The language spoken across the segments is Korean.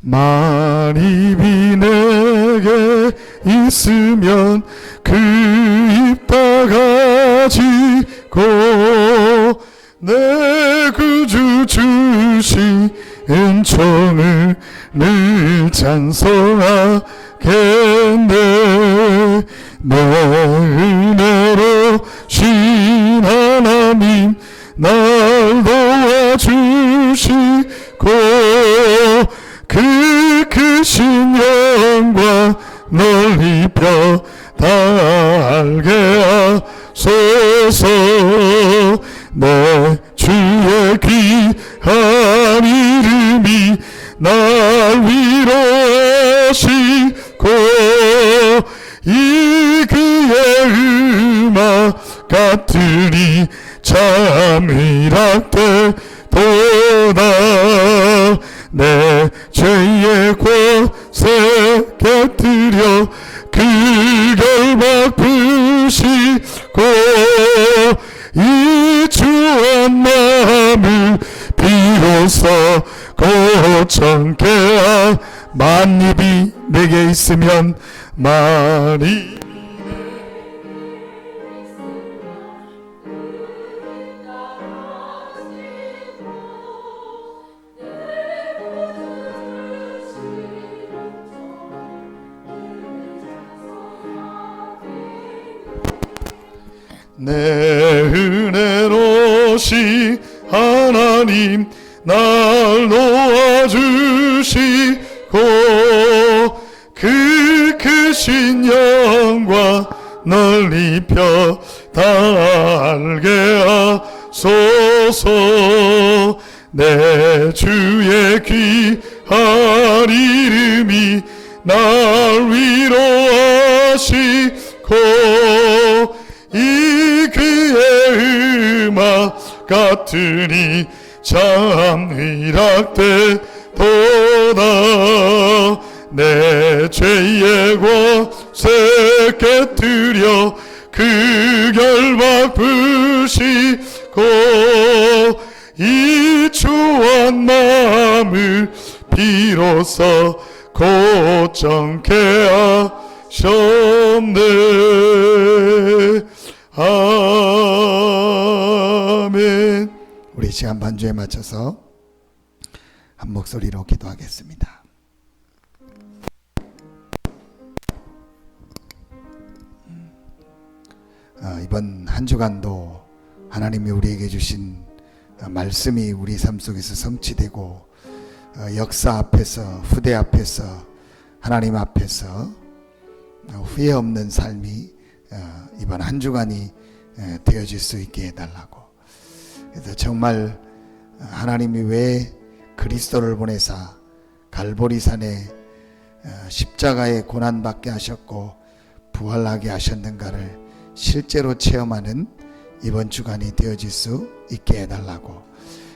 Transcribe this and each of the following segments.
만입이 내게 있으면 그 입 다가지고 내 구주 주신 은총을 늘 찬송하겠네. 내 은혜로 신 하나님 날 도와주시고 그 크신 영광 널리 펴다 알게 하소서. 내 주의 귀한 이름이 날 위로하시고 이 그의 음악 같으니 참 희락되도다. 내 죄의 곳에 곁들여 그 결박 부시고 이 주한 마음을 비로소 고청케 하. 만입이 내게 있으면 만입 내 은혜로시 하나님 날 도와주시고 그 크신 영광 널리 펴다 알게 하소서. 내 주의 귀한 이름이 날 위로하시고 이 그의 음악 같으니 참 희락되도다. 내 죄의 곳에 곁들여 그 결박 부시고 이 주한 마음을 비로소 고청케 하셨네. 아멘. 우리 시간 반주에 맞춰서 한 목소리로 기도하겠습니다. 이번 한 주간도 하나님이 우리에게 주신 말씀이 우리 삶 속에서 성취되고 역사 앞에서 후대 앞에서 하나님 앞에서 후회 없는 삶이 이번 한 주간이 되어질 수 있게 해달라고. 그래서 정말 하나님이 왜 그리스도를 보내사 갈보리산에 십자가에 고난받게 하셨고 부활하게 하셨는가를 실제로 체험하는 이번 주간이 되어질 수 있게 해달라고.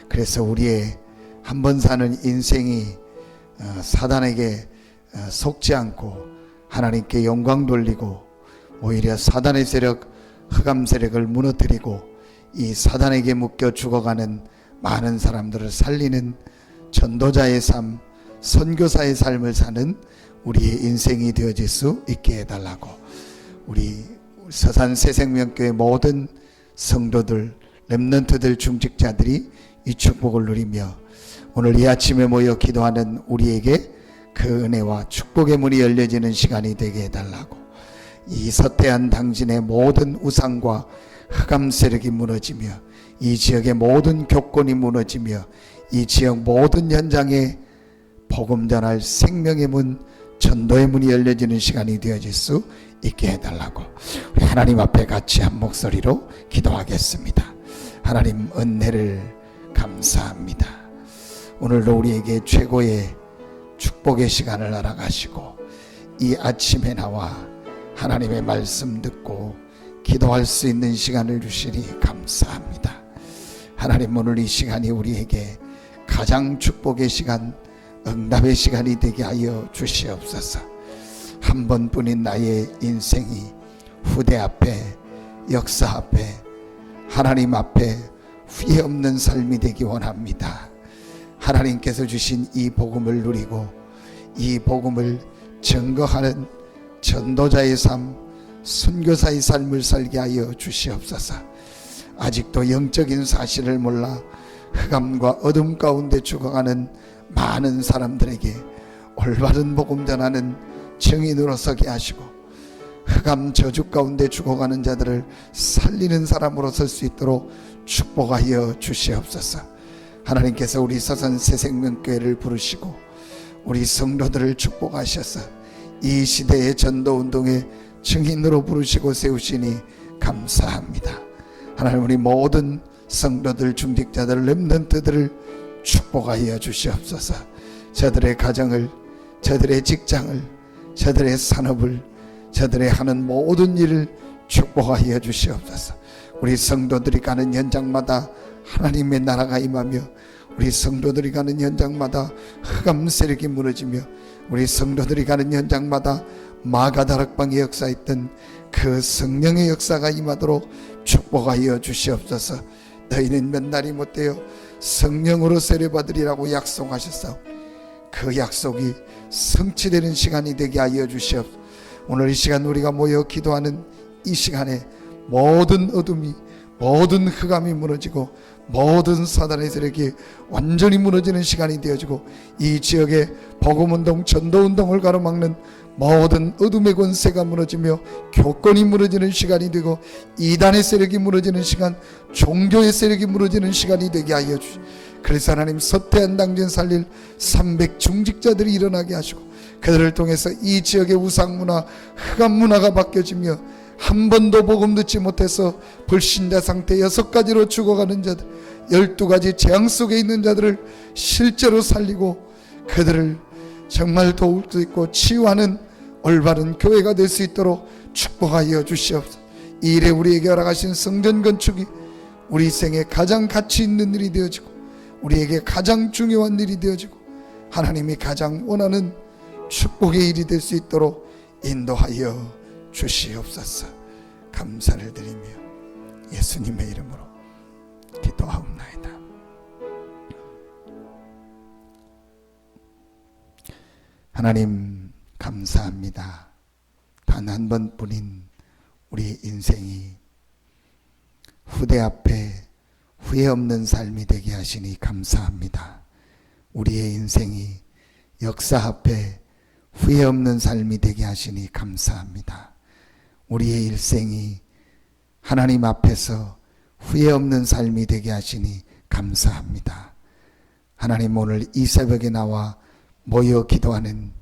그래서 우리의 한 번 사는 인생이 사단에게 속지 않고 하나님께 영광 돌리고 오히려 사단의 세력, 흑암 세력을 무너뜨리고 이 사단에게 묶여 죽어가는 많은 사람들을 살리는 전도자의 삶, 선교사의 삶을 사는 우리의 인생이 되어질 수 있게 해달라고. 우리 서산 새생명교회 모든 성도들, 렘넌트들, 중직자들이 이 축복을 누리며 오늘 이 아침에 모여 기도하는 우리에게 그 은혜와 축복의 문이 열려지는 시간이 되게 해달라고. 이 서태한 당진의 모든 우상과 흑암 세력이 무너지며 이 지역의 모든 교권이 무너지며 이 지역 모든 현장에 복음 전할 생명의 문, 전도의 문이 열려지는 시간이 되어질 수 있게 해달라고. 우리 하나님 앞에 같이 한 목소리로 기도하겠습니다. 하나님 은혜를 감사합니다. 오늘도 우리에게 최고의 축복의 시간을 알아가시고 이 아침에 나와 하나님의 말씀 듣고 기도할 수 있는 시간을 주시니 감사합니다. 하나님 오늘 이 시간이 우리에게 가장 축복의 시간, 응답의 시간이 되게 하여 주시옵소서. 한 번뿐인 나의 인생이 후대 앞에, 역사 앞에, 하나님 앞에 후회 없는 삶이 되기 원합니다. 하나님께서 주신 이 복음을 누리고 이 복음을 증거하는 전도자의 삶, 선교사의 삶을 살게 하여 주시옵소서. 아직도 영적인 사실을 몰라 흑암과 어둠 가운데 죽어가는 많은 사람들에게 올바른 복음 전하는 증인으로 서게 하시고, 흑암 저주 가운데 죽어가는 자들을 살리는 사람으로 설 수 있도록 축복하여 주시옵소서. 하나님께서 우리 서산 새생명교회를 부르시고 우리 성도들을 축복하셔서 이 시대의 전도운동의 증인으로 부르시고 세우시니 감사합니다. 하나님, 우리 모든 성도들, 중직자들, 렘넌트들을 축복하여 주시옵소서. 저들의 가정을, 저들의 직장을, 저들의 산업을, 저들의 하는 모든 일을 축복하여 주시옵소서. 우리 성도들이 가는 현장마다 하나님의 나라가 임하며, 우리 성도들이 가는 현장마다 흑암 세력이 무너지며, 우리 성도들이 가는 현장마다 마가다락방의 역사했던 그 성령의 역사가 임하도록 축복하여 주시옵소서. 너희는 몇 날이 못되어 성령으로 세례받으리라고 약속하셨사오. 그 약속이 성취되는 시간이 되게 하여 주시옵소서. 오늘 이 시간 우리가 모여 기도하는 이 시간에 모든 어둠이, 모든 흑암이 무너지고 모든 사단의 세력이 완전히 무너지는 시간이 되어지고, 이 지역의 복음운동, 전도운동을 가로막는 모든 어둠의 권세가 무너지며 교권이 무너지는 시간이 되고, 이단의 세력이 무너지는 시간, 종교의 세력이 무너지는 시간이 되게 하여 주시옵소서. 그래서 하나님, 서태한 당전 살릴 300 중직자들이 일어나게 하시고, 그들을 통해서 이 지역의 우상문화, 흑암문화가 바뀌어지며, 한 번도 복음 듣지 못해서 불신자 상태 6가지로 죽어가는 자들, 12가지 재앙 속에 있는 자들을 실제로 살리고 그들을 정말 도울 수 있고 치유하는 올바른 교회가 될 수 있도록 축복하여 주시옵소서. 이 일에 우리에게 허락하신 성전 건축이 우리 생에 가장 가치 있는 일이 되어지고, 우리에게 가장 중요한 일이 되어지고, 하나님이 가장 원하는 축복의 일이 될 수 있도록 인도하여 주시옵소서. 감사를 드리며 예수님의 이름으로 기도하옵나이다. 하나님, 감사합니다. 단 한 번뿐인 우리 인생이 후대 앞에 후회 없는 삶이 되게 하시니 감사합니다. 우리의 인생이 역사 앞에 후회 없는 삶이 되게 하시니 감사합니다. 우리의 일생이 하나님 앞에서 후회 없는 삶이 되게 하시니 감사합니다. 하나님, 오늘 이 새벽에 나와 모여 기도하는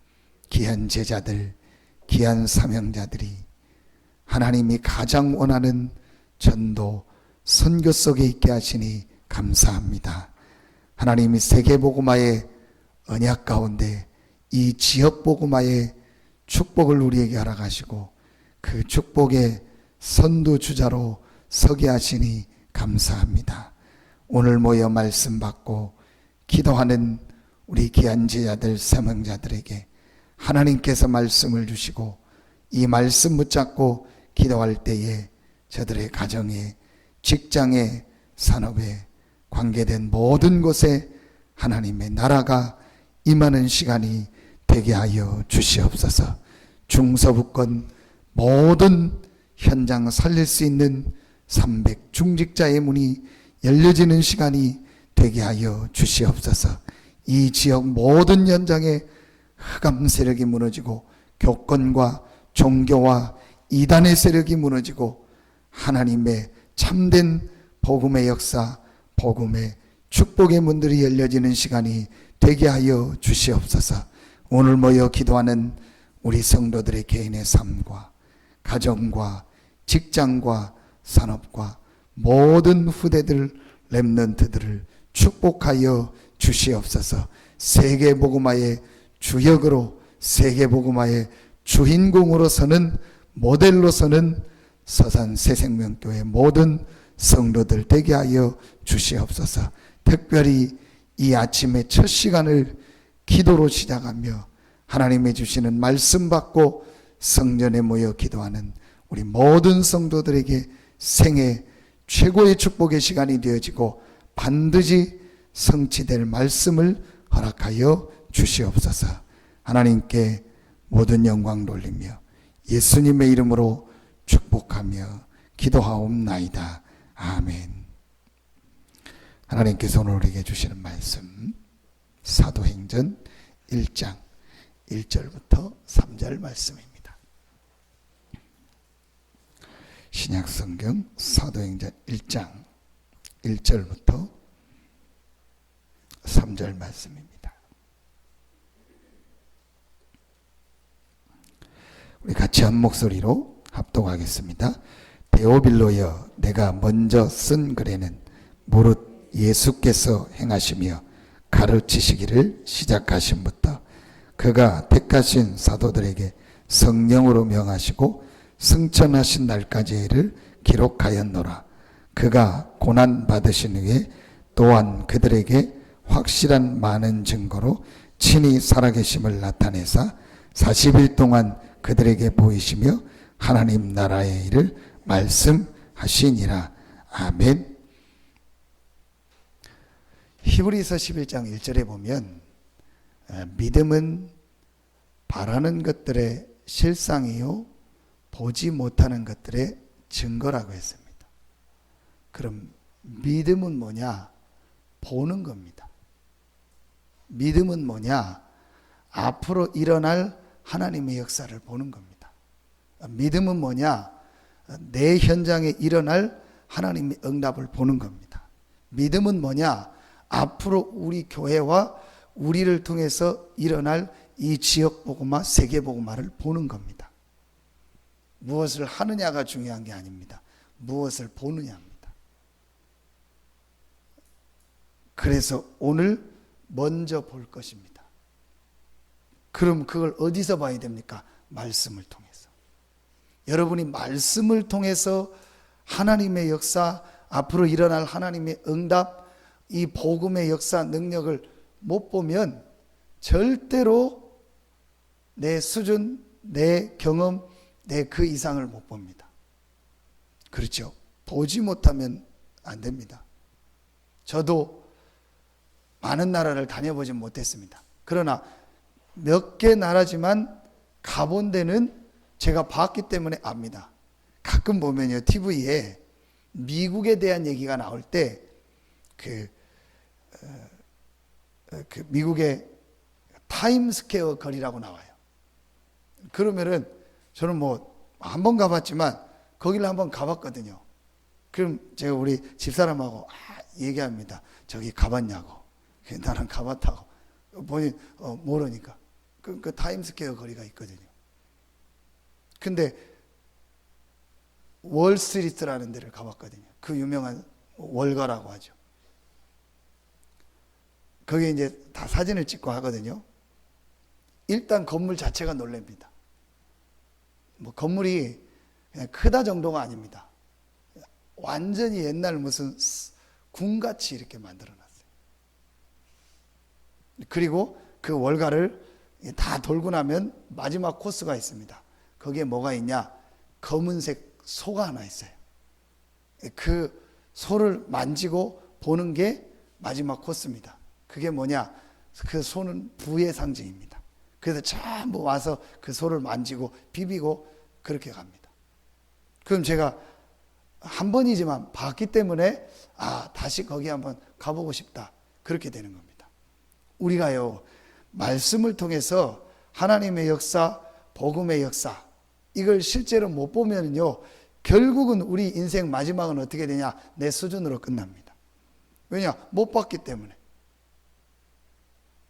귀한 제자들, 귀한 사명자들이 하나님이 가장 원하는 전도, 선교 속에 있게 하시니 감사합니다. 하나님이 세계복음화의 언약 가운데 이 지역복음화의 축복을 우리에게 허락하시고 그 축복의 선두주자로 서게 하시니 감사합니다. 오늘 모여 말씀 받고 기도하는 우리 귀한 제자들, 사명자들에게 하나님께서 말씀을 주시고 이 말씀 붙잡고 기도할 때에 저들의 가정에, 직장에, 산업에 관계된 모든 곳에 하나님의 나라가 임하는 시간이 되게 하여 주시옵소서. 중서부권 모든 현장 살릴 수 있는 300 중직자의 문이 열려지는 시간이 되게 하여 주시옵소서. 이 지역 모든 현장에 흑암 세력이 무너지고 교권과 종교와 이단의 세력이 무너지고 하나님의 참된 복음의 역사, 복음의 축복의 문들이 열려지는 시간이 되게 하여 주시옵소서. 오늘 모여 기도하는 우리 성도들의 개인의 삶과 가정과 직장과 산업과 모든 후대들, 렘넌트들을 축복하여 주시옵소서. 세계복음화의 주역으로, 세계복음화의 주인공으로 서는, 모델로 서는 서산 새생명교회 모든 성도들 되게 하여 주시옵소서. 특별히 이 아침의 첫 시간을 기도로 시작하며 하나님이 주시는 말씀 받고 성전에 모여 기도하는 우리 모든 성도들에게 생애 최고의 축복의 시간이 되어지고 반드시 성취될 말씀을 허락하여 주시옵소서. 하나님께 모든 영광 돌리며 예수님의 이름으로 축복하며 기도하옵나이다. 아멘. 하나님께서 오늘 우리에게 주시는 말씀 사도행전 1장 1절부터 3절 말씀입니다. 신약성경 사도행전 1장 1절부터 3절 말씀입니다. 우리 같이 한 목소리로 합독하겠습니다. 데오빌로여, 내가 먼저 쓴 글에는 무릇 예수께서 행하시며 가르치시기를 시작하심부터 그가 택하신 사도들에게 성령으로 명하시고 승천하신 날까지를 기록하였노라. 그가 고난 받으신 후에 또한 그들에게 확실한 많은 증거로 친히 살아계심을 나타내사 40일 동안 그들에게 보이시며 하나님 나라의 일을 말씀하시니라. 아멘. 히브리서 11장 1절에 보면 믿음은 바라는 것들의 실상이요 보지 못하는 것들의 증거라고 했습니다. 그럼 믿음은 뭐냐? 보는 겁니다. 믿음은 뭐냐? 앞으로 일어날 하나님의 역사를 보는 겁니다. 믿음은 뭐냐? 내 현장에 일어날 하나님의 응답을 보는 겁니다. 믿음은 뭐냐? 앞으로 우리 교회와 우리를 통해서 일어날 이 지역 복음화, 세계 복음화를 보는 겁니다. 무엇을 하느냐가 중요한 게 아닙니다. 무엇을 보느냐입니다. 그래서 오늘 먼저 볼 것입니다. 그럼 그걸 어디서 봐야 됩니까? 말씀을 통해서. 여러분이 말씀을 통해서 하나님의 역사, 앞으로 일어날 하나님의 응답, 이 복음의 역사 능력을 못 보면 절대로 내 수준, 내 경험, 내 그 이상을 못 봅니다. 그렇죠? 보지 못하면 안 됩니다. 저도 많은 나라를 다녀보지 못했습니다. 그러나 몇 개 나라지만 가본 데는 제가 봤기 때문에 압니다. 가끔 보면요, TV에 미국에 대한 얘기가 나올 때 미국의 타임스퀘어 거리라고 나와요. 그러면은 저는 뭐 한 번 가봤지만 거기를 한번 가봤거든요. 그럼 제가 우리 집사람하고 얘기합니다. 저기 가봤냐고. 나는 가봤다고. 본인 모르니까. 그 타임스퀘어 거리가 있거든요. 근데 월스트리트라는 데를 가봤거든요. 그 유명한 월가라고 하죠. 거기에 이제 다 사진을 찍고 하거든요. 일단 건물 자체가 놀랍니다. 뭐 건물이 그냥 크다 정도가 아닙니다. 완전히 옛날 무슨 궁같이 이렇게 만들어 놨어요. 그리고 그 월가를 다 돌고 나면 마지막 코스가 있습니다. 거기에 뭐가 있냐? 검은색 소가 하나 있어요. 그 소를 만지고 보는 게 마지막 코스입니다. 그게 뭐냐? 그 소는 부의 상징입니다. 그래서 전부 와서 그 소를 만지고 비비고 그렇게 갑니다. 그럼 제가 한 번이지만 봤기 때문에 다시 거기 한번 가보고 싶다. 그렇게 되는 겁니다. 우리가요, 말씀을 통해서 하나님의 역사, 복음의 역사, 이걸 실제로 못 보면요, 결국은 우리 인생 마지막은 어떻게 되냐? 내 수준으로 끝납니다. 왜냐? 못 봤기 때문에.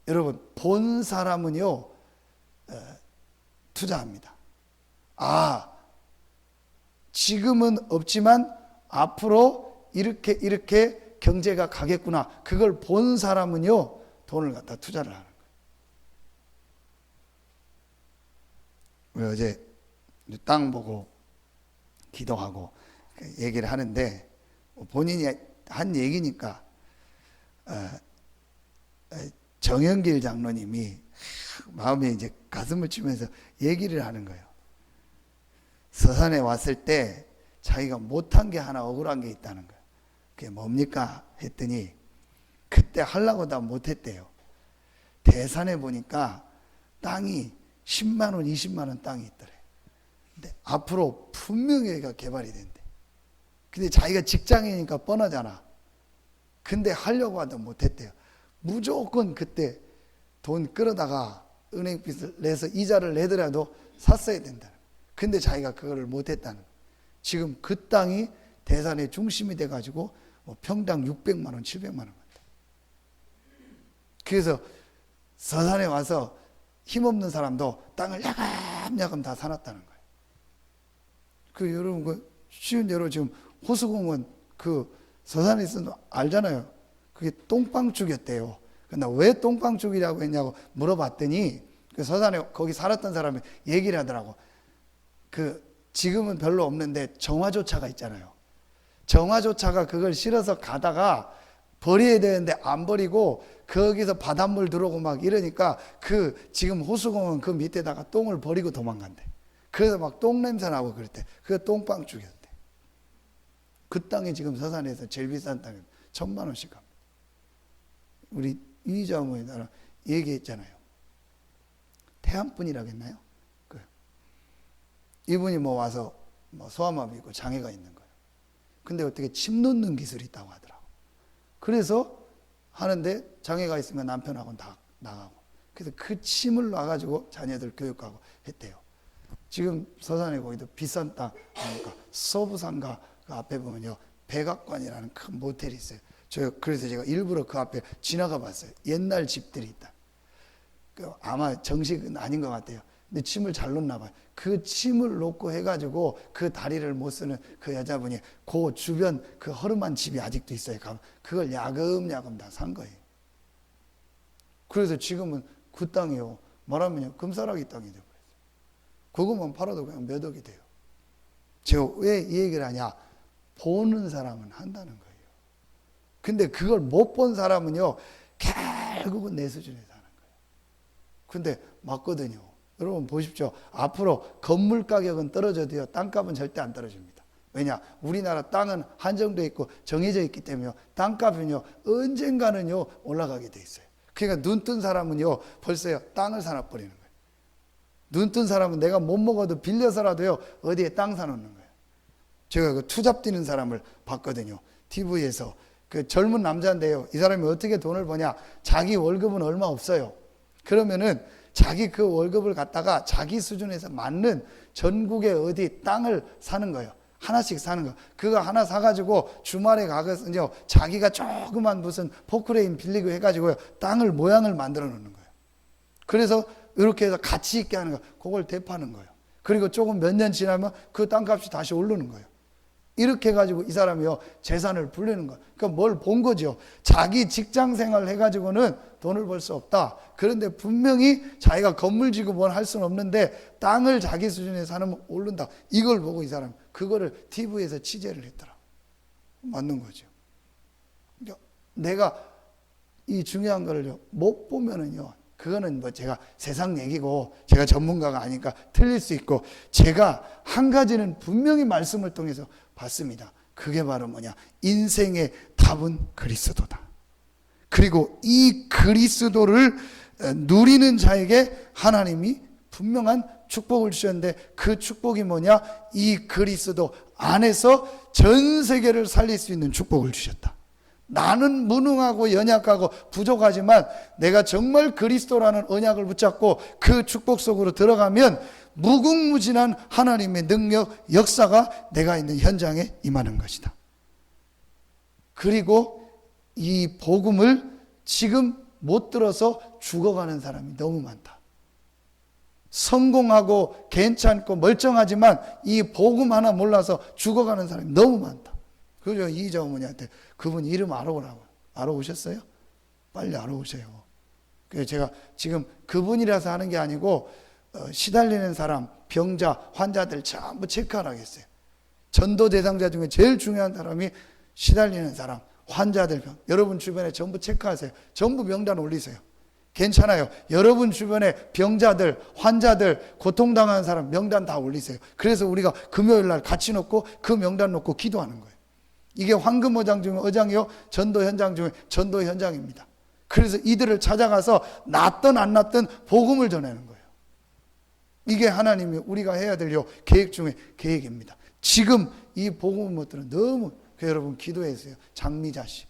여러분, 본 사람은요, 투자합니다. 지금은 없지만 앞으로 이렇게 경제가 가겠구나. 그걸 본 사람은요, 돈을 갖다 투자를 하는 거예요. 어제 땅 보고 기도하고 얘기를 하는데 본인이 한 얘기니까 정영길 장로님이 마음에 이제 가슴을 치면서 얘기를 하는 거예요. 서산에 왔을 때 자기가 못한 게 하나 억울한 게 있다는 거예요. 그게 뭡니까? 했더니 그때 하려고 다 못했대요. 대산에 보니까 땅이 10만 원, 20만 원 땅이 있더래. 근데 앞으로 분명히 여기가 개발이 된대. 근데 자기가 직장이니까 뻔하잖아. 근데 하려고 하다 못했대요. 무조건 그때 돈 끌어다가 은행 빚을 내서 이자를 내더라도 샀어야 된다. 근데 자기가 그거를 못했다는. 지금 그 땅이 대산의 중심이 돼가지고 뭐 평당 600만 원, 700만 원 같다. 그래서 서산에 와서 힘없는 사람도 땅을 야금야금 다 사놨다는 거예요. 그 여러분 그 쉬운 예로 지금 호수공원 그 서산에 있어도 알잖아요. 그게 똥방죽이었대요. 근데 왜 똥방죽이라고 했냐고 물어봤더니 그 서산에 거기 살았던 사람이 얘기를 하더라고. 그 지금은 별로 없는데 정화조차가 있잖아요. 정화조차가 그걸 실어서 가다가 버려야 되는데 안 버리고 거기서 바닷물 들어오고 막 이러니까 그 지금 호수공원 그 밑에다가 똥을 버리고 도망간대. 그래서 막 똥냄새 나고 그랬대. 그게 똥방죽이었대. 그 땅이 지금 서산에서 제일 비싼 땅이 1,000만 원씩 갑니다. 우리 이희자 어머니 나랑 얘기했잖아요. 태안분이라고 했나요? 이분이 뭐 와서 뭐 소아마비 있고 장애가 있는 거예요. 근데 어떻게 침 놓는 기술이 있다고 하더라고. 그래서 하는데 장애가 있으면 남편하고는 다 나가고. 그래서 그 침을 놔가지고 자녀들 교육하고 했대요. 지금 서산에 거기도 비싼 땅, 그러니까 서부산가 그 앞에 보면요. 백악관이라는 큰 모텔이 있어요. 그래서 제가 일부러 그 앞에 지나가 봤어요. 옛날 집들이 있다. 아마 정식은 아닌 것 같아요. 근데 침을 잘 놓나 봐요. 그 침을 놓고 해가지고 그 다리를 못 쓰는 그 여자분이 그 주변 그 허름한 집이 아직도 있어요. 그걸 야금야금 다 산 거예요. 그래서 지금은 그 땅이요. 말하면요. 금사라기 땅이 되어버렸어요. 그것만 팔아도 그냥 몇 억이 돼요. 제가 왜 이 얘기를 하냐. 보는 사람은 한다는 거예요. 근데 그걸 못 본 사람은요. 결국은 내 수준에 사는 거예요. 근데 맞거든요. 여러분 보십시오. 앞으로 건물 가격은 떨어져도요. 땅값은 절대 안 떨어집니다. 왜냐? 우리나라 땅은 한정되어 있고 정해져 있기 때문에 땅값은요. 언젠가는요. 올라가게 돼 있어요. 그러니까 눈 뜬 사람은요. 벌써요. 땅을 사놔버리는 거예요. 눈 뜬 사람은 내가 못 먹어도 빌려서라도요. 어디에 땅 사놓는 거예요. 제가 그 투잡 뛰는 사람을 봤거든요. TV에서. 그 젊은 남자인데요. 이 사람이 어떻게 돈을 버냐? 자기 월급은 얼마 없어요. 그러면은 자기 그 월급을 갖다가 자기 수준에서 맞는 전국에 어디 땅을 사는 거예요. 하나씩 사는 거. 그거 하나 사가지고 주말에 가서요. 자기가 조그만 무슨 포크레인 빌리고 해가지고요. 땅을 모양을 만들어 놓는 거예요. 그래서 이렇게 해서 가치 있게 하는 거. 그걸 대파는 거예요. 그리고 조금 몇 년 지나면 그 땅값이 다시 오르는 거예요. 이렇게 해가지고 이 사람이요. 재산을 불리는 거예요. 그러니까 뭘 본 거죠. 자기 직장 생활을 해가지고는 돈을 벌 수 없다. 그런데 분명히 자기가 건물 지고 뭘 할 수는 없는데 땅을 자기 수준에 사놓으면 오른다. 이걸 보고 이 사람 그거를 TV에서 취재를 했더라. 맞는 거죠. 그러니까 내가 이 중요한 거를요. 못 보면은요. 그거는 뭐 제가 세상 얘기고 제가 전문가가 아니니까 틀릴 수 있고 제가 한 가지는 분명히 말씀을 통해서 봤습니다. 그게 바로 뭐냐? 인생의 답은 그리스도다. 그리고 이 그리스도를 누리는 자에게 하나님이 분명한 축복을 주셨는데 그 축복이 뭐냐? 이 그리스도 안에서 전 세계를 살릴 수 있는 축복을 주셨다. 나는 무능하고 연약하고 부족하지만 내가 정말 그리스도라는 언약을 붙잡고 그 축복 속으로 들어가면 무궁무진한 하나님의 능력, 역사가 내가 있는 현장에 임하는 것이다. 그리고 이 복음을 지금 못 들어서 죽어가는 사람이 너무 많다. 성공하고 괜찮고 멀쩡하지만 이 복음 하나 몰라서 죽어가는 사람이 너무 많다. 그죠? 이희자 어머니한테 그분 이름 알아오라고. 알아오셨어요? 빨리 알아오세요. 그래서 제가 지금 그분이라서 하는 게 아니고 시달리는 사람, 병자, 환자들 전부 체크하라고 했어요. 전도 대상자 중에 제일 중요한 사람이 시달리는 사람, 환자들, 여러분 주변에 전부 체크하세요. 전부 명단 올리세요. 괜찮아요. 여러분 주변에 병자들, 환자들, 고통당하는 사람 명단 다 올리세요. 그래서 우리가 금요일 날 같이 놓고 그 명단 놓고 기도하는 거예요. 이게 황금 어장 중에 어장이요. 전도 현장 중에 전도 현장입니다. 그래서 이들을 찾아가서 낫든 안 낫든 복음을 전하는 거예요. 이게 하나님이 우리가 해야 될 계획 중에 계획입니다. 지금 이 복음 것들은 너무 여러분 기도해주세요. 장미자씨.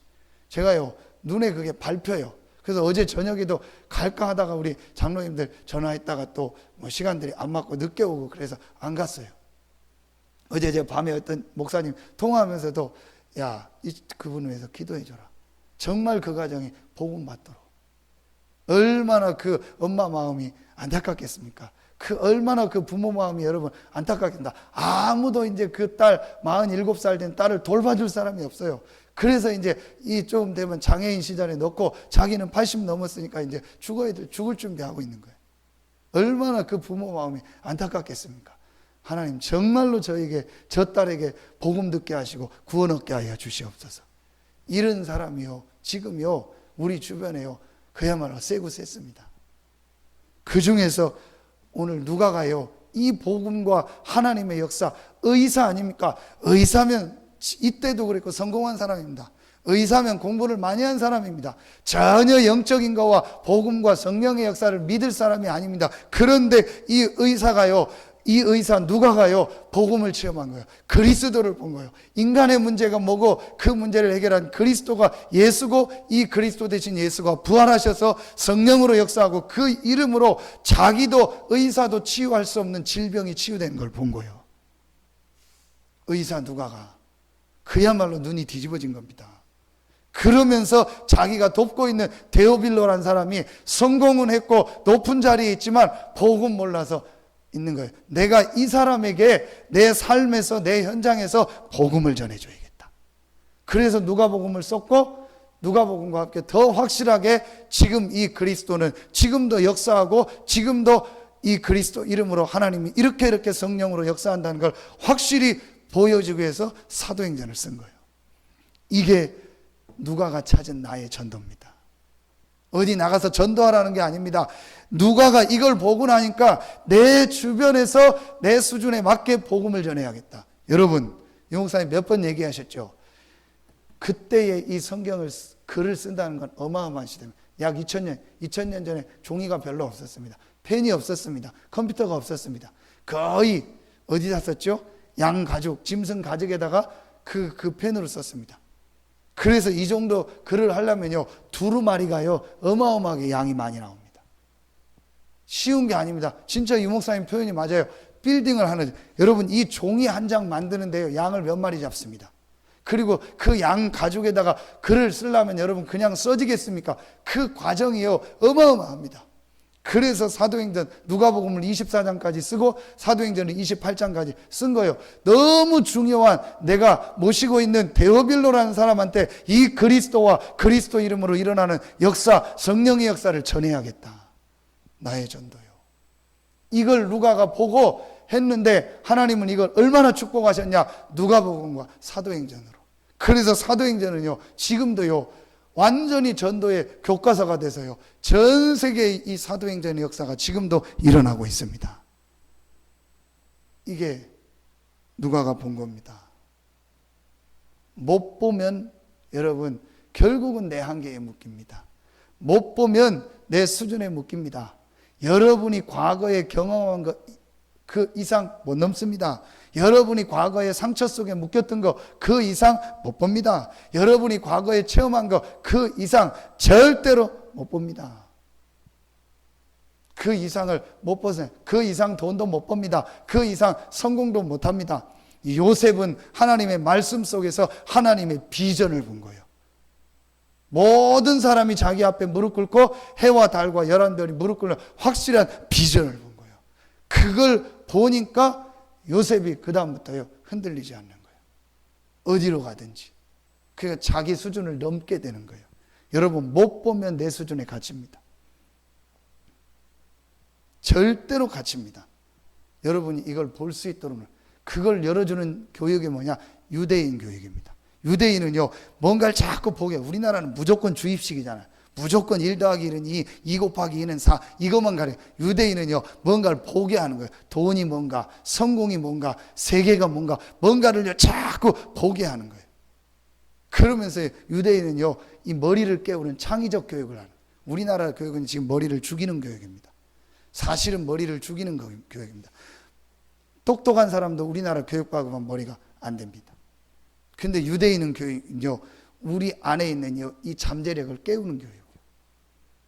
제가요 눈에 그게 밟혀요. 그래서 어제 저녁에도 갈까 하다가 우리 장로님들 전화했다가 또 뭐 시간들이 안 맞고 늦게 오고 그래서 안 갔어요. 어제 제가 밤에 어떤 목사님 통화하면서도 야, 그분을 위해서 기도해줘라. 정말 그 가정이 복음 받도록. 얼마나 그 엄마 마음이 안타깝겠습니까? 얼마나 그 부모 마음이 여러분 안타깝겠다. 아무도 이제 그 딸 47살 된 딸을 돌봐줄 사람이 없어요. 그래서 이제 이 좀 되면 장애인 시절에 넣고 자기는 80 넘었으니까 이제 죽을 준비하고 있는 거예요. 얼마나 그 부모 마음이 안타깝겠습니까? 하나님 정말로 저 딸에게 복음 듣게 하시고 구원 얻게 하여 주시옵소서. 이런 사람이요 지금요 우리 주변에요 그야말로 세고 셌습니다. 그 중에서 오늘 누가가요 이 복음과 하나님의 역사, 의사 아닙니까? 의사면 이때도 그랬고 성공한 사람입니다. 의사면 공부를 많이 한 사람입니다. 전혀 영적인 거와 복음과 성령의 역사를 믿을 사람이 아닙니다. 그런데 이 의사 누가가요 복음을 체험한 거예요. 그리스도를 본 거예요. 인간의 문제가 뭐고 그 문제를 해결한 그리스도가 예수고, 이 그리스도 대신 예수가 부활하셔서 성령으로 역사하고 그 이름으로 자기도 의사도 치유할 수 없는 질병이 치유된 걸 본 거예요. 의사 누가가 그야말로 눈이 뒤집어진 겁니다. 그러면서 자기가 돕고 있는 데오빌로라는 사람이 성공은 했고 높은 자리에 있지만 복음 몰라서 있는 거예요. 내가 이 사람에게 내 삶에서 내 현장에서 복음을 전해줘야겠다. 그래서 누가복음을 썼고 누가복음과 함께 더 확실하게 지금 이 그리스도는 지금도 역사하고 지금도 이 그리스도 이름으로 하나님이 이렇게 성령으로 역사한다는 걸 확실히 보여주기 위해서 사도행전을 쓴 거예요. 이게 누가가 찾은 나의 전도입니다. 어디 나가서 전도하라는 게 아닙니다. 누가가 이걸 보고 나니까 내 주변에서 내 수준에 맞게 복음을 전해야겠다. 여러분, 유 목사님 몇 번 얘기하셨죠? 그때의 이 성경을 글을 쓴다는 건 어마어마한 시대입니다. 약 2000년 전에 종이가 별로 없었습니다. 펜이 없었습니다. 컴퓨터가 없었습니다. 거의 어디다 썼죠? 양가죽, 짐승 가죽에다가 그 펜으로 썼습니다. 그래서 이 정도 글을 하려면요 두루마리가요 어마어마하게 양이 많이 나옵니다. 쉬운 게 아닙니다. 진짜 유 목사님 표현이 맞아요. 빌딩을 하는, 여러분 이 종이 한 장 만드는데요 양을 몇 마리 잡습니다. 그리고 그 양 가죽에다가 글을 쓰려면 여러분 그냥 써지겠습니까? 그 과정이요 어마어마합니다. 그래서 사도행전 누가복음을 24장까지 쓰고 사도행전을 28장까지 쓴 거예요. 너무 중요한, 내가 모시고 있는 데오빌로라는 사람한테 이 그리스도와 그리스도 이름으로 일어나는 역사, 성령의 역사를 전해야겠다. 나의 전도요. 이걸 누가가 보고 했는데 하나님은 이걸 얼마나 축복하셨냐? 누가복음과 사도행전으로. 그래서 사도행전은요 지금도요 완전히 전도의 교과서가 돼서요 전 세계의 이 사도행전의 역사가 지금도 일어나고 있습니다. 이게 누가가 본 겁니다. 못 보면 여러분 결국은 내 한계에 묶입니다. 못 보면 내 수준에 묶입니다. 여러분이 과거에 경험한 것 그 이상 못 넘습니다. 여러분이 과거에 상처 속에 묶였던 거 그 이상 못 봅니다. 여러분이 과거에 체험한 거 그 이상 절대로 못 봅니다. 그 이상을 못 보세요. 그 이상 돈도 못 봅니다. 그 이상 성공도 못 합니다. 요셉은 하나님의 말씀 속에서 하나님의 비전을 본 거예요. 모든 사람이 자기 앞에 무릎 꿇고 해와 달과 11별이 무릎 꿇는 확실한 비전을 본 거예요. 그걸 보니까 요셉이 그 다음부터요 흔들리지 않는 거예요. 어디로 가든지. 그러니까 자기 수준을 넘게 되는 거예요. 여러분 못 보면 내 수준에 갇힙니다. 절대로 갇힙니다. 여러분이 이걸 볼 수 있도록 그걸 열어주는 교육이 뭐냐? 유대인 교육입니다. 유대인은요 뭔가를 자꾸 보게, 우리나라는 무조건 주입식이잖아요. 무조건 1 더하기 1은 2 곱하기 2는 4 이것만 가려. 유대인은요 뭔가를 보게 하는 거예요. 돈이 뭔가, 성공이 뭔가, 세계가 뭔가, 뭔가를 자꾸 보게 하는 거예요. 그러면서 유대인은요 이 머리를 깨우는 창의적 교육을 하는 거예요. 우리나라 교육은 지금 머리를 죽이는 교육입니다. 사실은 머리를 죽이는 교육입니다. 똑똑한 사람도 우리나라 교육받으면 머리가 안 됩니다. 근데 유대인은 교육은요, 우리 안에 있는 이 잠재력을 깨우는 교육이에요.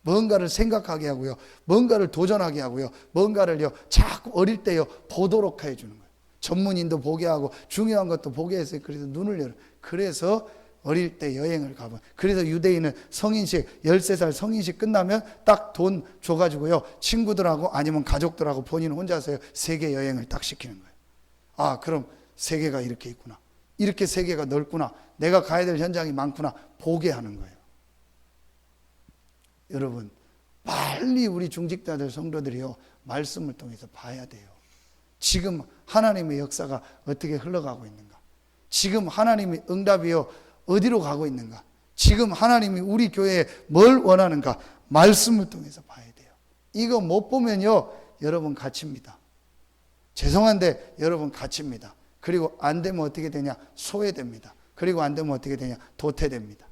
뭔가를 생각하게 하고요, 뭔가를 도전하게 하고요, 뭔가를요 자꾸 어릴 때요 보도록 해주는 거예요. 전문인도 보게 하고 중요한 것도 보게 해서 그래서 눈을 열어. 그래서 어릴 때 여행을 가면, 그래서 유대인은 성인식 13살 성인식 끝나면 딱 돈 줘가지고요 친구들하고 아니면 가족들하고 본인 혼자서요 세계 여행을 딱 시키는 거예요. 아, 그럼 세계가 이렇게 있구나, 이렇게 세계가 넓구나, 내가 가야 될 현장이 많구나 보게 하는 거예요. 여러분, 빨리 우리 중직자들 성도들이요 말씀을 통해서 봐야 돼요. 지금 하나님의 역사가 어떻게 흘러가고 있는가, 지금 하나님의 응답이요 어디로 가고 있는가, 지금 하나님이 우리 교회에 뭘 원하는가 말씀을 통해서 봐야 돼요. 이거 못 보면요 여러분 갇힙니다. 죄송한데 여러분 갇힙니다. 그리고 안 되면 어떻게 되냐, 소외됩니다. 그리고 안 되면 어떻게 되냐, 도태됩니다.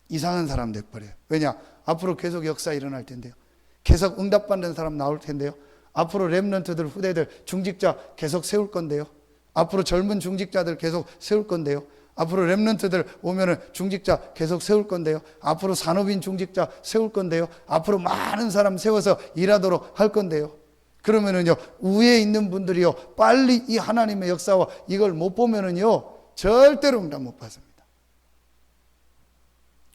이상한 사람 돼버려요. 왜냐, 앞으로 계속 역사 일어날 텐데요, 계속 응답받는 사람 나올 텐데요, 앞으로 렘넌트들 후대들 중직자 계속 세울 건데요, 앞으로 젊은 중직자들 계속 세울 건데요, 앞으로 렘넌트들 오면은 중직자 계속 세울 건데요, 앞으로 산업인 중직자 세울 건데요, 앞으로 많은 사람 세워서 일하도록 할 건데요. 그러면은요 위에 있는 분들이요 빨리 이 하나님의 역사와 이걸 못 보면은요 절대로 응답 못 받습니다.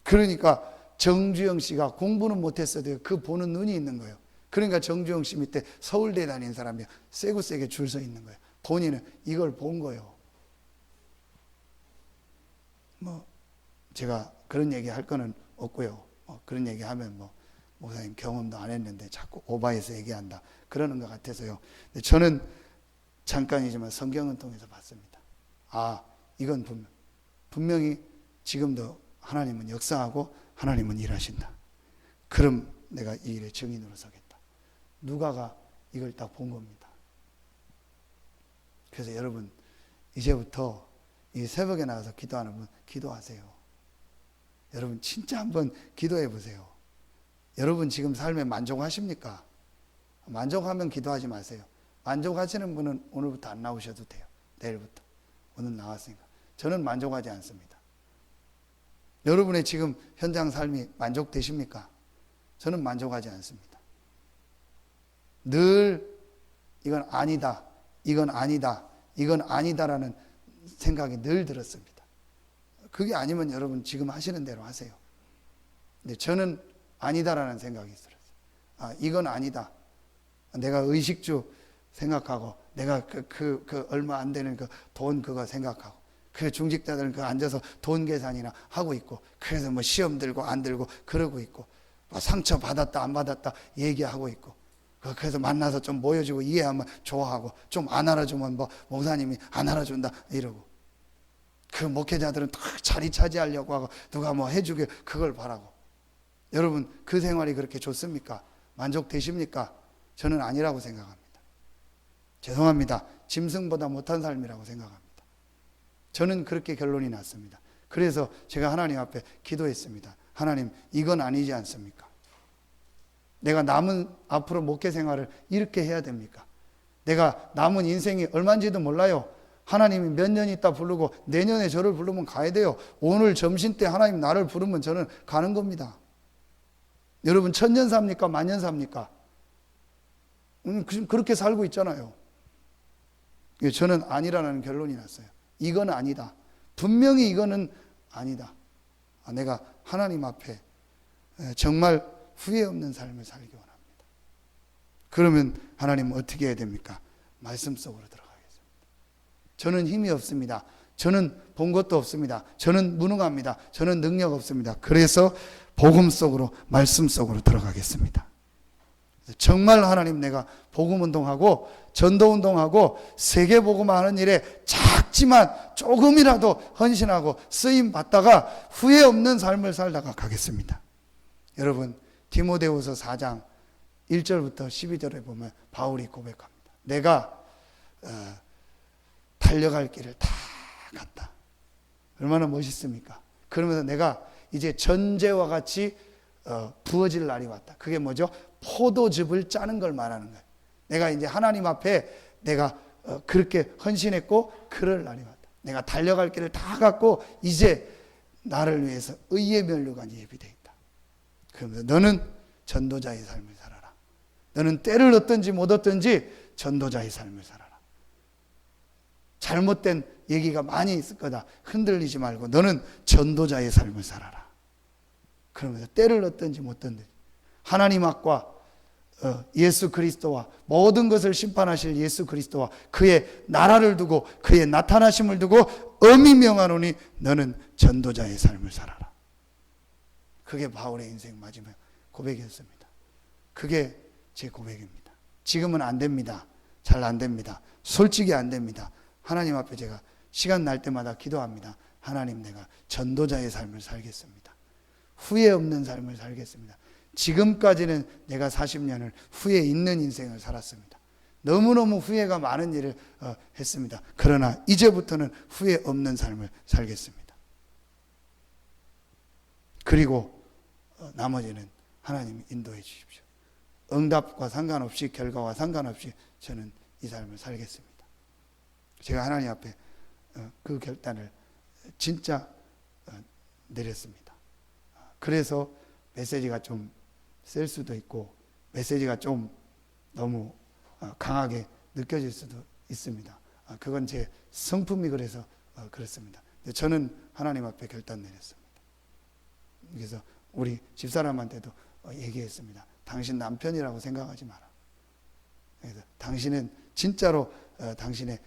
그러니까 정주영 씨가 공부는 못했어도 그 보는 눈이 있는 거예요. 그러니까 정주영 씨 밑에 서울대 다니는 사람이 세게 줄 서 있는 거예요. 본인은 이걸 본 거예요. 뭐 제가 그런 얘기 할 거는 없고요. 그런 얘기 하면 뭐 목사님 경험도 안 했는데 자꾸 오바해서 얘기한다 그러는 것 같아서요. 근데 저는 잠깐이지만 성경을 통해서 봤습니다. 아, 이건 분명히 지금도 하나님은 역사하고 하나님은 일하신다. 그럼 내가 이 일의 증인으로 서겠다. 누가가 이걸 딱 본 겁니다. 그래서 여러분 이제부터 이 새벽에 나가서 기도하는 분 기도하세요. 여러분 진짜 한번 기도해 보세요. 여러분 지금 삶에 만족하십니까? 만족하면 기도하지 마세요. 만족하시는 분은 오늘부터 안 나오셔도 돼요. 내일부터. 오늘 나왔으니까. 저는 만족하지 않습니다. 여러분의 지금 현장 삶이 만족되십니까? 저는 만족하지 않습니다. 늘 이건 아니다, 이건 아니다, 이건 아니다라는 생각이 늘 들었습니다. 그게 아니면 여러분 지금 하시는 대로 하세요. 근데 저는 아니다라는 생각이 들었어요. 아, 이건 아니다. 내가 의식주 생각하고 내가 그 얼마 안 되는 그 돈 그거 생각하고 그 중직자들은 그 앉아서 돈 계산이나 하고 있고 그래서 뭐 시험 들고 안 들고 그러고 있고 뭐 상처 받았다 안 받았다 얘기하고 있고 그래서 만나서 좀 모여주고 이해하면 좋아하고 좀 안 알아주면 뭐 목사님이 안 알아준다 이러고 그 목회자들은 딱 자리 차지하려고 하고 누가 뭐 해주길 그걸 바라고. 여러분 그 생활이 그렇게 좋습니까? 만족되십니까? 저는 아니라고 생각합니다. 죄송합니다. 짐승보다 못한 삶이라고 생각합니다. 저는 그렇게 결론이 났습니다. 그래서 제가 하나님 앞에 기도했습니다. 하나님, 이건 아니지 않습니까? 내가 남은 앞으로 목회 생활을 이렇게 해야 됩니까? 내가 남은 인생이 얼마인지도 몰라요. 하나님이 몇 년 있다 부르고 내년에 저를 부르면 가야 돼요. 오늘 점심 때 하나님 나를 부르면 저는 가는 겁니다. 여러분 천년 삽니까? 만년 삽니까? 그렇게 살고 있잖아요. 저는 아니라는 결론이 났어요. 이건 아니다. 분명히 이거는 아니다. 내가 하나님 앞에 정말 후회 없는 삶을 살기 원합니다. 그러면 하나님은 어떻게 해야 됩니까? 말씀 속으로 들어가겠습니다. 저는 힘이 없습니다. 저는 본 것도 없습니다. 저는 무능합니다. 저는 능력 없습니다. 그래서 복음 속으로 말씀 속으로 들어가겠습니다. 정말 하나님 내가 복음 운동하고 전도 운동하고 세계 복음 하는 일에 작지만 조금이라도 헌신하고 쓰임 받다가 후회 없는 삶을 살다가 가겠습니다. 여러분 디모데후서 4장 1절부터 12절에 보면 바울이 고백합니다. 내가 달려갈 길을 다 갔다. 얼마나 멋있습니까? 그러면서 내가 이제 전제와 같이 부어질 날이 왔다. 그게 뭐죠? 포도즙을 짜는 걸 말하는 거예요. 내가 이제 하나님 앞에 내가 그렇게 헌신했고 그럴 날이 왔다. 내가 달려갈 길을 다 갖고 이제 나를 위해서 의의 면류관이 예비되어 있다. 그러면서 너는 전도자의 삶을 살아라. 너는 때를 얻든지 못 얻든지 전도자의 삶을 살아라. 잘못된 얘기가 많이 있을 거다. 흔들리지 말고 너는 전도자의 삶을 살아라. 그러면서 때를 얻든지 못 얻든지 하나님 앞과 예수 그리스도와 모든 것을 심판하실 예수 그리스도와 그의 나라를 두고 그의 나타나심을 두고 엄히 명하노니 너는 전도자의 삶을 살아라. 그게 바울의 인생 마지막 고백이었습니다. 그게 제 고백입니다. 지금은 안 됩니다. 잘 안 됩니다. 솔직히 안 됩니다. 하나님 앞에 제가 시간 날 때마다 기도합니다. 하나님, 내가 전도자의 삶을 살겠습니다. 후회 없는 삶을 살겠습니다. 지금까지는 내가 40년을 후회 있는 인생을 살았습니다. 너무너무 후회가 많은 일을 했습니다. 그러나 이제부터는 후회 없는 삶을 살겠습니다. 그리고 나머지는 하나님이 인도해 주십시오. 응답과 상관없이, 결과와 상관없이 저는 이 삶을 살겠습니다. 제가 하나님 앞에 그 결단을 진짜 내렸습니다. 그래서 메시지가 좀 셀 수도 있고 메시지가 좀 너무 강하게 느껴질 수도 있습니다. 그건 제 성품이 그래서 그렇습니다. 저는 하나님 앞에 결단 내렸습니다. 그래서 우리 집사람한테도 얘기했습니다. 당신 남편이라고 생각하지 마라. 그래서 당신은 진짜로 당신의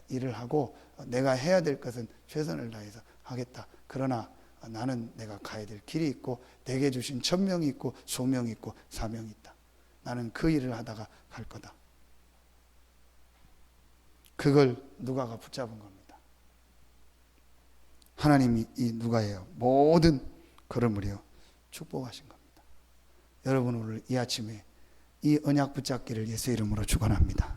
일을 하고 내가 해야 될 것은 최선을 다해서 하겠다. 그러나 나는 내가 가야 될 길이 있고 내게 주신 천명이 있고 소명이 있고 사명이 있다. 나는 그 일을 하다가 갈 거다. 그걸 누가가 붙잡은 겁니다. 하나님이 이 누가의 모든 걸음을요 축복하신 겁니다. 여러분, 오늘 이 아침에 이 언약 붙잡기를 예수 이름으로 축원합니다.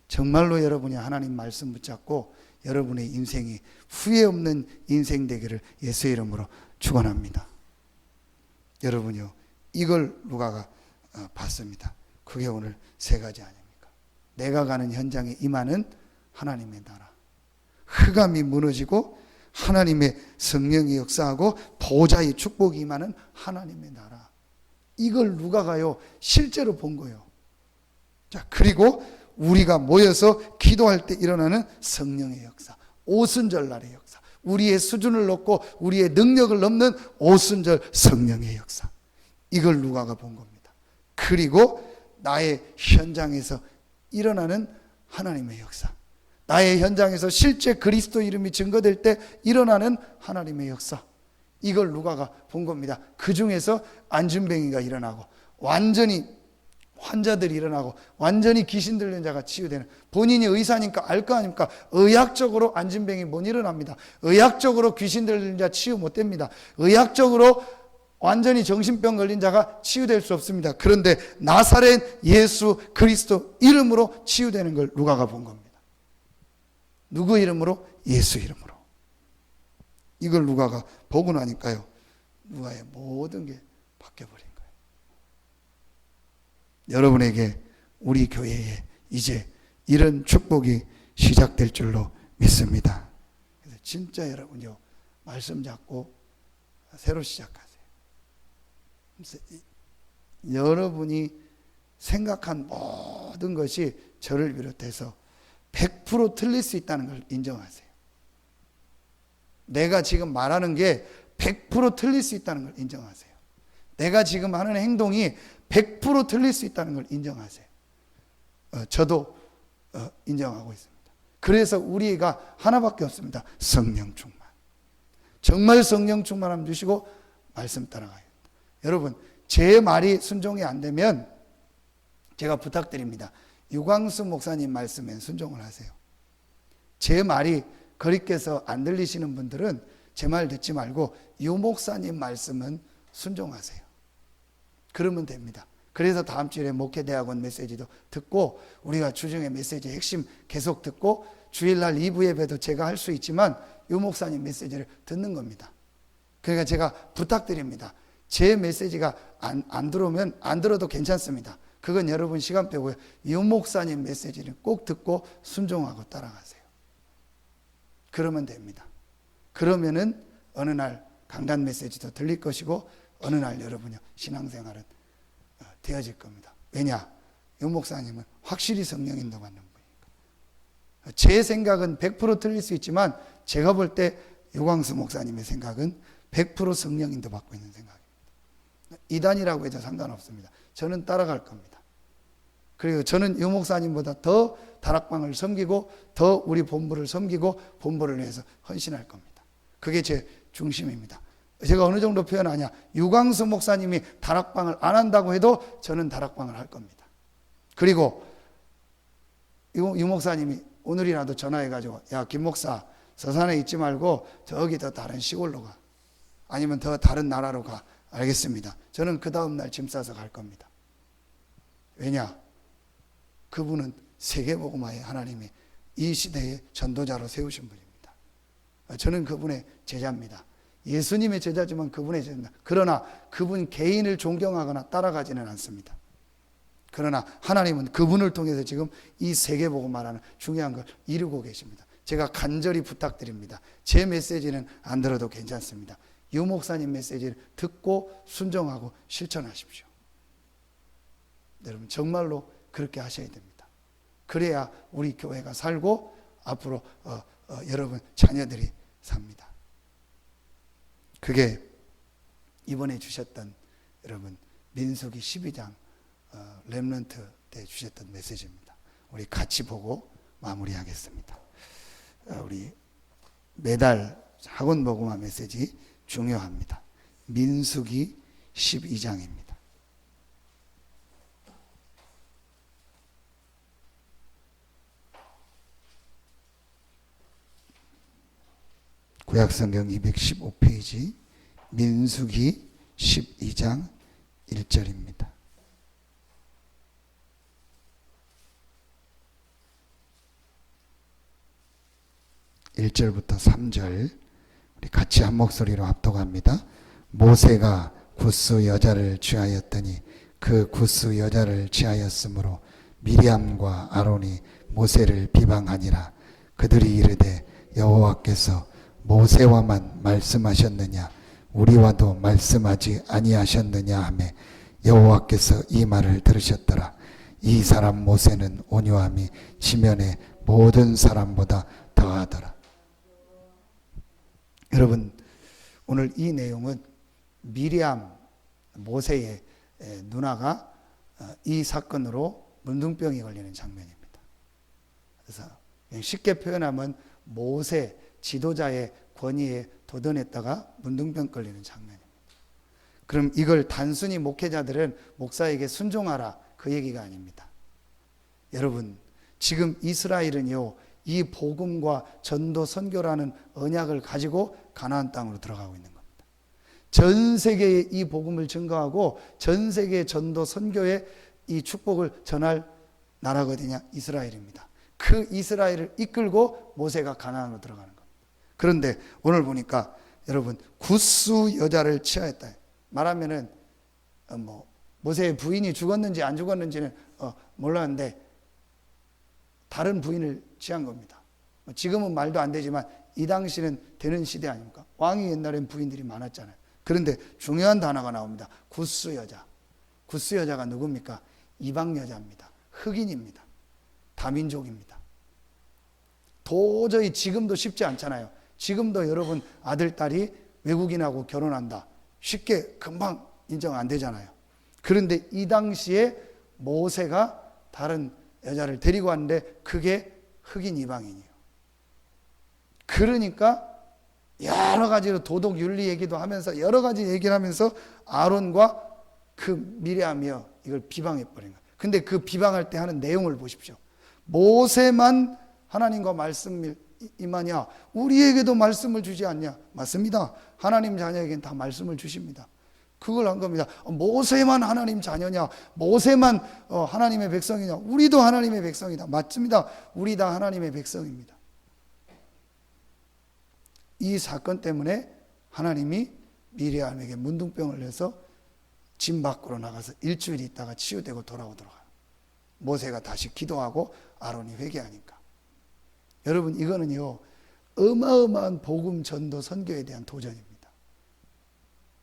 정말로 여러분이 하나님 말씀 붙잡고 여러분의 인생이 후회 없는 인생 되기를 예수 이름으로 축원합니다. 여러분요, 이걸 누가가 봤습니다. 그게 오늘 세 가지 아닙니까? 내가 가는 현장에 임하는 하나님의 나라, 흑암이 무너지고 하나님의 성령이 역사하고 보좌의 축복이 임하는 하나님의 나라. 이걸 누가가요 실제로 본 거예요. 자, 그리고 우리가 모여서 기도할 때 일어나는 성령의 역사, 오순절날의 역사, 우리의 수준을 넘고 우리의 능력을 넘는 오순절 성령의 역사, 이걸 누가가 본 겁니다. 그리고 나의 현장에서 일어나는 하나님의 역사, 나의 현장에서 실제 그리스도 이름이 증거될 때 일어나는 하나님의 역사, 이걸 누가가 본 겁니다. 그 중에서 안진뱅이가 일어나고 완전히 환자들이 일어나고 완전히 귀신 들린 자가 치유되는, 본인이 의사니까 알 거 아닙니까? 의학적으로 안진뱅이 못 일어납니다. 의학적으로 귀신 들린 자 치유 못 됩니다. 의학적으로 완전히 정신병 걸린 자가 치유될 수 없습니다. 그런데 나사렛 예수 그리스도 이름으로 치유되는 걸 누가가 본 겁니다. 누구 이름으로? 예수 이름으로. 이걸 누가가 보고 나니까요, 누가의 모든 게 바뀌어버린 거예요. 여러분에게, 우리 교회에 이제 이런 축복이 시작될 줄로 믿습니다. 그래서 진짜 여러분요, 말씀 잡고 새로 시작하세요. 그래서 여러분이 생각한 모든 것이 저를 비롯해서 100% 틀릴 수 있다는 걸 인정하세요. 내가 지금 말하는 게 100% 틀릴 수 있다는 걸 인정하세요. 내가 지금 하는 행동이 100% 틀릴 수 있다는 걸 인정하세요. 저도 인정하고 있습니다. 그래서 우리가 하나밖에 없습니다. 성령 충만. 정말 성령 충만함 주시고 말씀 따라가야 됩니다. 여러분, 제 말이 순종이 안 되면 제가 부탁드립니다. 유광수 목사님 말씀에 순종을 하세요. 제 말이 거리께서 안 들리시는 분들은 제 말 듣지 말고 유 목사님 말씀은 순종하세요. 그러면 됩니다. 그래서 다음 주에 목회대학원 메시지도 듣고 우리가 주중에 메시지 핵심 계속 듣고 주일날 2부 예배도 제가 할 수 있지만 유 목사님 메시지를 듣는 겁니다. 그러니까 제가 부탁드립니다. 제 메시지가 안 들어오면 안 들어도 괜찮습니다. 그건 여러분 시간 빼고요. 유 목사님 메시지를 꼭 듣고 순종하고 따라가세요. 그러면 됩니다. 그러면은 어느 날 강단 메시지도 들릴 것이고 어느 날 여러분요 신앙생활은 되어질 겁니다. 왜냐? 유 목사님은 확실히 성령 인도 받는 분이니까. 제 생각은 100% 틀릴 수 있지만 제가 볼 때 유광수 목사님의 생각은 100% 성령 인도 받고 있는 생각입니다. 이단이라고 해도 상관없습니다. 저는 따라갈 겁니다. 그리고 저는 유 목사님보다 더 다락방을 섬기고 더 우리 본부를 섬기고 본부를 위해서 헌신할 겁니다. 그게 제 중심입니다. 제가 어느 정도 표현하냐? 유광수 목사님이 다락방을 안 한다고 해도 저는 다락방을 할 겁니다. 그리고 유 목사님이 오늘이라도 전화해가지고 야 김 목사 서산에 있지 말고 저기 더 다른 시골로 가, 아니면 더 다른 나라로 가. 알겠습니다. 저는 그 다음날 짐 싸서 갈 겁니다. 왜냐? 그분은 세계복음화의 하나님이 이 시대의 전도자로 세우신 분입니다. 저는 그분의 제자입니다. 예수님의 제자지만 그분의 제자입니다. 그러나 그분 개인을 존경하거나 따라가지는 않습니다. 그러나 하나님은 그분을 통해서 지금 이 세계복음화라는 중요한 걸 이루고 계십니다. 제가 간절히 부탁드립니다. 제 메시지는 안 들어도 괜찮습니다. 유 목사님 메시지를 듣고 순종하고 실천하십시오. 여러분 정말로 그렇게 하셔야 됩니다. 그래야 우리 교회가 살고 앞으로 여러분 자녀들이 삽니다. 그게 이번에 주셨던 여러분 민수기 12장 렘넌트 때 주셨던 메시지입니다. 우리 같이 보고 마무리하겠습니다. 우리 매달 학원 복음화 메시지 중요합니다. 민수기 12장입니다. 구약성경 215페이지 민수기 12장 1절입니다. 1절부터 3절 우리 같이 한 목소리로 합독합니다. 모세가 굿수 여자를 취하였더니 그 굿수 여자를 취하였으므로 미리암과 아론이 모세를 비방하니라. 그들이 이르되 여호와께서 모세와만 말씀하셨느냐 우리와도 말씀하지 아니하셨느냐 하매 여호와께서 이 말을 들으셨더라. 이 사람 모세는 온유함이 지면의 모든 사람보다 더하더라. 여러분 오늘 이 내용은 미리암 모세의 누나가 이 사건으로 문둥병이 걸리는 장면입니다. 그래서 쉽게 표현하면 모세 지도자의 권위에 도전했다가 문둥병 걸리는 장면입니다. 그럼 이걸 단순히 목회자들은 목사에게 순종하라 그 얘기가 아닙니다. 여러분 지금 이스라엘은요 이 복음과 전도 선교라는 언약을 가지고 가나안 땅으로 들어가고 있는 겁니다. 전 세계에 이 복음을 증거하고 전 세계 전도 선교의 이 축복을 전할 나라거든요. 이스라엘입니다. 그 이스라엘을 이끌고 모세가 가나안으로 들어가는 겁니다. 그런데 오늘 보니까 여러분 굿수 여자를 취하였다 말하면은 모세의 부인이 죽었는지 안 죽었는지는 몰랐는데 다른 부인을 취한 겁니다. 지금은 말도 안 되지만 이 당시는 되는 시대 아닙니까? 왕이 옛날엔 부인들이 많았잖아요. 그런데 중요한 단어가 나옵니다. 굿수 여자. 굿수 여자가 누굽니까? 이방 여자입니다. 흑인입니다. 다민족입니다. 도저히 지금도 쉽지 않잖아요. 지금도 여러분 아들, 딸이 외국인하고 결혼한다. 쉽게 금방 인정 안 되잖아요. 그런데 이 당시에 모세가 다른 여자를 데리고 왔는데 그게 흑인 이방인이에요. 그러니까 여러 가지로 도덕 윤리 얘기도 하면서 여러 가지 얘기를 하면서 아론과 그 미리암이요 이걸 비방해 버린 거예요. 근데 그 비방할 때 하는 내용을 보십시오. 모세만 하나님과 말씀 임하냐? 우리에게도 말씀을 주지 않냐? 맞습니다. 하나님 자녀에게는 다 말씀을 주십니다. 그걸 한 겁니다. 모세만 하나님 자녀냐? 모세만 하나님의 백성이냐? 우리도 하나님의 백성이다. 맞습니다. 우리 다 하나님의 백성입니다. 이 사건 때문에 하나님이 미리암에게 문둥병을 내서 집 밖으로 나가서 일주일 있다가 치유되고 돌아오더라고요. 모세가 다시 기도하고 아론이 회개하니까. 여러분, 이거는요 어마어마한 복음 전도 선교에 대한 도전입니다.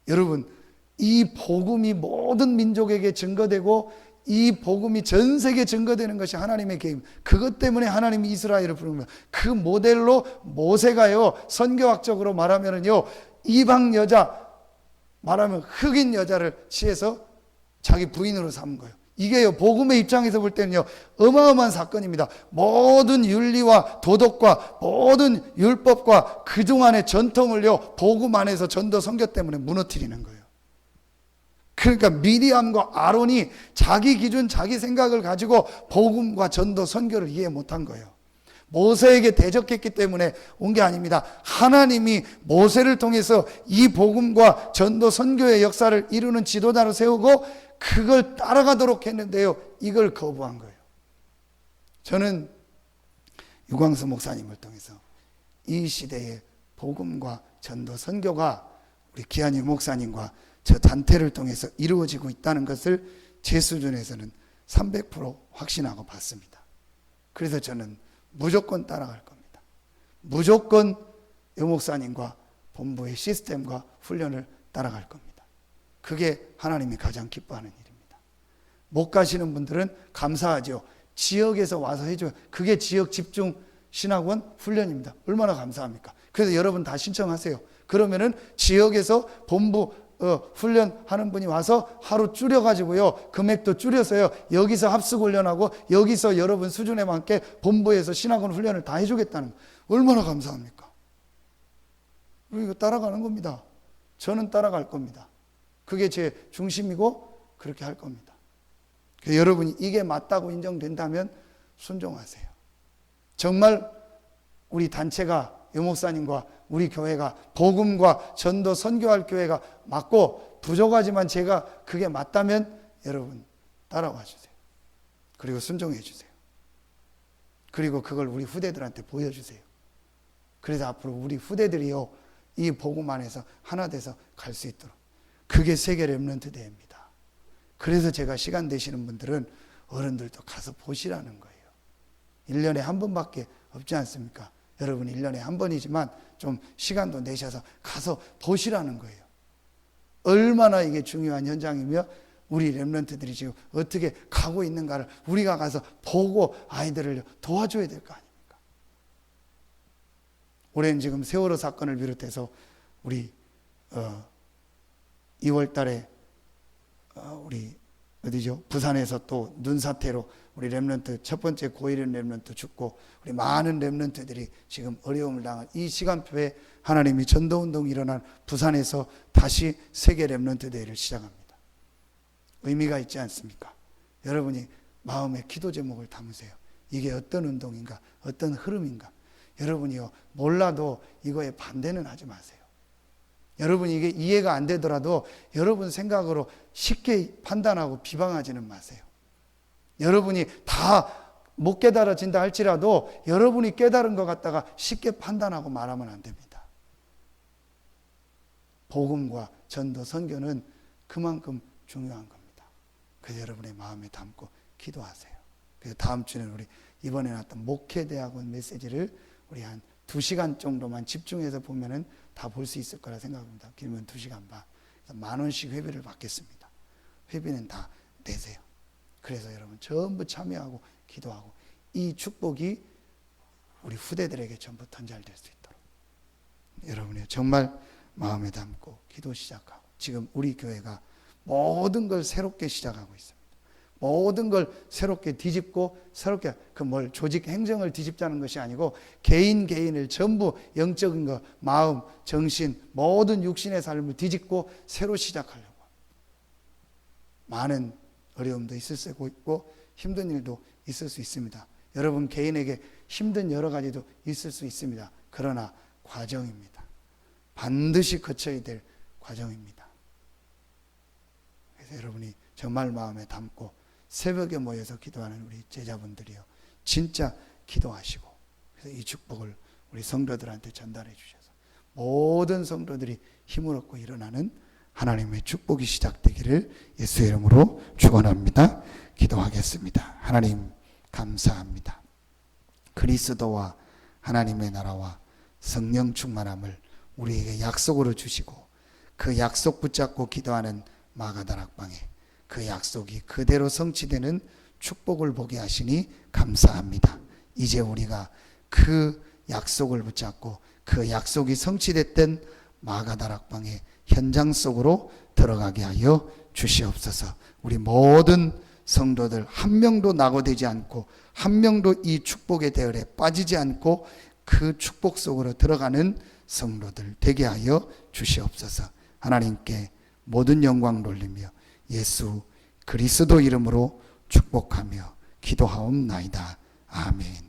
여러분, 이 복음이 모든 민족에게 증거되고 이 복음이 전 세계에 증거되는 것이 하나님의 계획. 그것 때문에 하나님이 이스라엘을 부른 거예요. 그 모델로 모세가요 선교학적으로 말하면은요 이방 여자, 말하면 흑인 여자를 취해서 자기 부인으로 삼은 거예요. 이게요 복음의 입장에서 볼 때는요 어마어마한 사건입니다. 모든 윤리와 도덕과 모든 율법과 그동안의 전통을요 복음 안에서 전도 선교 때문에 무너뜨리는 거예요. 그러니까 미리암과 아론이 자기 기준, 자기 생각을 가지고 복음과 전도, 선교를 이해 못한 거예요. 모세에게 대적했기 때문에 온 게 아닙니다. 하나님이 모세를 통해서 이 복음과 전도, 선교의 역사를 이루는 지도자로 세우고 그걸 따라가도록 했는데요. 이걸 거부한 거예요. 저는 유광수 목사님을 통해서 이 시대의 복음과 전도, 선교가 우리 기한유 목사님과 저 단체를 통해서 이루어지고 있다는 것을 제 수준에서는 300% 확신하고 봤습니다. 그래서 저는 무조건 따라갈 겁니다. 무조건 유 목사님과 본부의 시스템과 훈련을 따라갈 겁니다. 그게 하나님이 가장 기뻐하는 일입니다. 못 가시는 분들은 감사하죠. 지역에서 와서 해줘요. 그게 지역 집중 신학원 훈련입니다. 얼마나 감사합니까? 그래서 여러분 다 신청하세요. 그러면은 지역에서 본부 훈련하는 분이 와서 하루 줄여가지고요 금액도 줄여서요 여기서 합숙 훈련하고 여기서 여러분 수준에 맞게 본부에서 신학원 훈련을 다 해주겠다는 거. 얼마나 감사합니까? 이거 따라가는 겁니다. 저는 따라갈 겁니다. 그게 제 중심이고 그렇게 할 겁니다. 그래서 여러분이 이게 맞다고 인정된다면 순종하세요. 정말 우리 단체가 유 목사님과 우리 교회가 복음과 전도 선교할 교회가 맞고 부족하지만 제가 그게 맞다면 여러분 따라와 주세요. 그리고 순종해 주세요. 그리고 그걸 우리 후대들한테 보여주세요. 그래서 앞으로 우리 후대들이요 이 복음 안에서 하나 돼서 갈 수 있도록. 그게 세계 렘넌트 대회입니다. 그래서 제가 시간 되시는 분들은 어른들도 가서 보시라는 거예요. 1년에 한 번밖에 없지 않습니까? 여러분 1년에 한 번이지만 좀 시간도 내셔서 가서 보시라는 거예요. 얼마나 이게 중요한 현장이며 우리 렘넌트들이 지금 어떻게 가고 있는가를 우리가 가서 보고 아이들을 도와줘야 될 거 아닙니까? 올해는 지금 세월호 사건을 비롯해서 우리 2월 달에 우리 어디죠? 부산에서 또 눈사태로 우리 렘넌트 첫 번째 고1인 렘넌트 죽고 우리 많은 렘넌트들이 지금 어려움을 당한 이 시간표에 하나님이 전도운동이 일어난 부산에서 다시 세계 렘넌트 대회를 시작합니다. 의미가 있지 않습니까? 여러분이 마음에 기도 제목을 담으세요. 이게 어떤 운동인가, 어떤 흐름인가. 여러분이요 몰라도 이거에 반대는 하지 마세요. 여러분 이게 이해가 안 되더라도 여러분 생각으로 쉽게 판단하고 비방하지는 마세요. 여러분이 다 못 깨달아진다 할지라도 여러분이 깨달은 것 같다가 쉽게 판단하고 말하면 안 됩니다. 복음과 전도, 선교는 그만큼 중요한 겁니다. 그래서 여러분의 마음에 담고 기도하세요. 그래서 다음 주는 우리 이번에 나왔던 목회대학원 메시지를 우리 한 2시간 정도만 집중해서 보면은 다 볼 수 있을 거라 생각합니다. 길면 2시간 반. 10,000원씩 회비를 받겠습니다. 회비는 다 내세요. 그래서 여러분 전부 참여하고 기도하고 이 축복이 우리 후대들에게 전부 전달될 수 있도록 여러분이 정말 마음에 담고 기도 시작하고 지금 우리 교회가 모든 걸 새롭게 시작하고 있습니다. 모든 걸 새롭게 뒤집고 새롭게 그 뭘 조직 행정을 뒤집자는 것이 아니고 개인을 전부 영적인 거 마음, 정신 모든 육신의 삶을 뒤집고 새로 시작하려고 많은 어려움도 있을 수 있고 힘든 일도 있을 수 있습니다. 여러분 개인에게 힘든 여러 가지도 있을 수 있습니다. 그러나 과정입니다. 반드시 거쳐야 될 과정입니다. 그래서 여러분이 정말 마음에 담고 새벽에 모여서 기도하는 우리 제자분들이요 진짜 기도하시고 그래서 이 축복을 우리 성도들한테 전달해 주셔서 모든 성도들이 힘을 얻고 일어나는 하나님의 축복이 시작되기를 예수의 이름으로 축원합니다. 기도하겠습니다. 하나님 감사합니다. 그리스도와 하나님의 나라와 성령 충만함을 우리에게 약속으로 주시고 그 약속 붙잡고 기도하는 마가다락방에 그 약속이 그대로 성취되는 축복을 보게 하시니 감사합니다. 이제 우리가 그 약속을 붙잡고 그 약속이 성취됐던 마가다락방의 현장 속으로 들어가게 하여 주시옵소서. 우리 모든 성도들 한 명도 낙오되지 않고 한 명도 이 축복의 대열에 빠지지 않고 그 축복 속으로 들어가는 성도들 되게 하여 주시옵소서. 하나님께 모든 영광 돌리며 예수 그리스도 이름으로 축복하며 기도하옵나이다. 아멘.